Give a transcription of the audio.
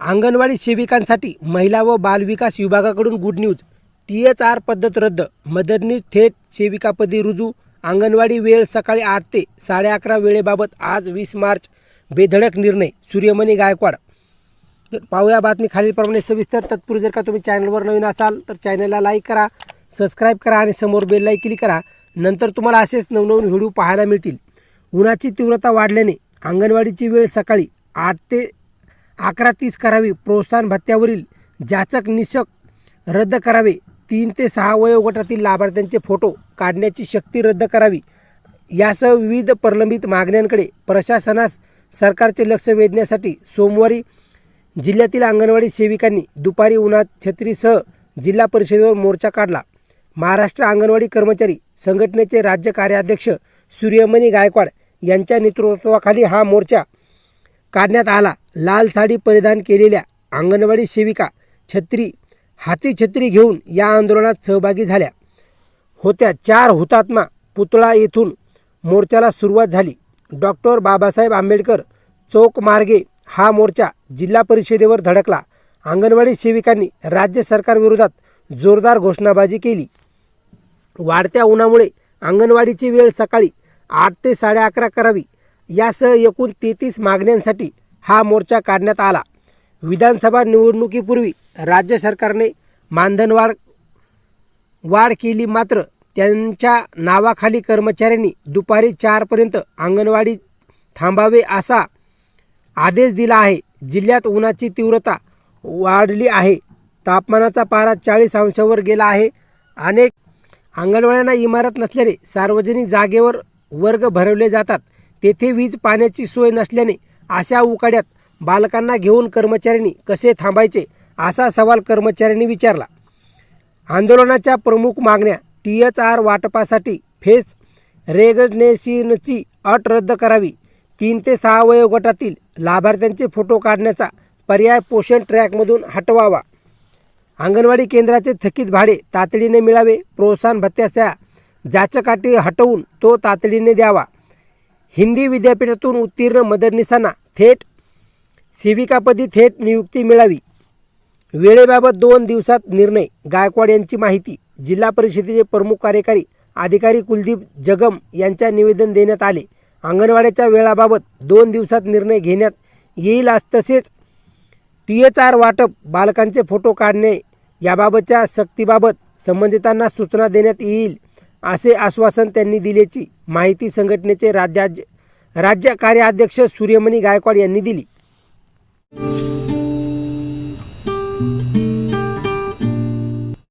अंगणवाडी सेविकांसाठी महिला व बालविकास विभागाकडून गुड न्यूज. THR पद्धत रद्द. मदतनीस थेट सेविकापदी रुजू. अंगणवाडी वेळ सकाळी 8 ते 11:30 वेळेबाबत आज 20 मार्च बेधडक निर्णय. सूर्यमणी गायकवाड. तर पाहूया बातमी खालीलप्रमाणे सविस्तर. तत्पूर्वी जर का तुम्ही चॅनलवर नवीन असाल तर चॅनलला लाईक करा, सबस्क्राईब करा आणि समोर बेल लाईक क्लिक करा. नंतर तुम्हाला असेच नवनवीन व्हिडिओ पाहायला मिळतील. उन्हाची तीव्रता वाढल्याने अंगणवाडीची वेळ सकाळी 8 ते 11:30 करावी. प्रोत्साहन भत्त्यावरील जाचक निकष रद्द करावे. 3 ते 6 वयोगटातील लाभार्थ्यांचे फोटो काढण्याची सक्ती रद्द करावी. यासह विविध प्रलंबित मागण्यांकडे प्रशासनास सरकारचे लक्ष वेधण्यासाठी सोमवारी जिल्ह्यातील अंगणवाडी सेविकांनी दुपारी उन्हात छत्रीसह जिल्हा परिषदेवर मोर्चा काढला. महाराष्ट्र अंगणवाडी कर्मचारी संघटनेचे राज्य कार्याध्यक्ष सूर्यमणी गायकवाड यांच्या नेतृत्वाखाली हा मोर्चा काढण्यात आला. लाल साडी परिधान केलेल्या अंगणवाडी सेविका हाती छत्री घेऊन या आंदोलनात सहभागी झाल्या होत्या. 4 हुतात्मा पुतळा येथून मोर्चाला सुरुवात झाली. डॉक्टर बाबासाहेब आंबेडकर चौक मार्गे हा मोर्चा जिल्हा परिषदेवर धडकला. अंगणवाडी सेविकांनी राज्य सरकारविरोधात जोरदार घोषणाबाजी केली. वाढत्या उन्हामुळे अंगणवाडीची वेळ सकाळी 8 ते 11:30 करावी यासह एकूण 33 मागण्यांसाठी हा मोर्चा काढण्यात आला. विधानसभा निवडणुकीपूर्वी राज्य सरकारने मानधनवाढ केली, मात्र त्यांच्या नावाखाली कर्मचाऱ्यांनी दुपारी 4पर्यंत अंगणवाडी थांबावे असा आदेश दिला आहे. जिल्ह्यात उन्हाची तीव्रता वाढली आहे. तापमानाचा पारा 40 अंशावर गेला आहे. अनेक अंगणवाड्यांना इमारत नसल्याने सार्वजनिक जागेवर वर्ग भरवले जातात. तेथे वीज पाण्याची सोय नसल्याने अशा उकाड्यात बालकांना घेऊन कर्मचाऱ्यांनी कसे थांबायचे असा सवाल कर्मचाऱ्यांनी विचारला. आंदोलनाच्या प्रमुख मागण्या THR वाटपासाठी फेस रेकग्निशनची अट रद्द करावी. 3 ते 6 वयोगटातील लाभार्थ्यांचे फोटो काढण्याचा पर्याय पोषण ट्रॅकमधून हटवावा. अंगणवाडी केंद्राचे थकीत भाडे तातडीने मिळावे. प्रोत्साहन भत्त्याच्या जाचकाठी हटवून तो तातडीने द्यावा. हिंदी विद्यापीठातून उत्तीर्ण मदतनीसांना थेट सेविकापदी थेट नियुक्ती मिळावी. वेळेबाबत 2 दिवसात निर्णय. गायकवाड यांची माहिती. जिल्हा परिषदेचे प्रमुख कार्यकारी अधिकारी कुलदीप जगम यांच्या निवेदन देण्यात आले. अंगणवाड्याच्या वेळाबाबत 2 दिवसात निर्णय घेण्यात येईल. तसेच THR वाटप, बालकांचे फोटो काढणे याबाबतच्या सक्तीबाबत संबंधितांना सूचना देण्यात येईल असे आश्वासन त्यांनी दिल्याची माहिती संघटनेचे राज्य कार्याध्यक्ष सूर्यमणी गायकवाड यांनी दिली.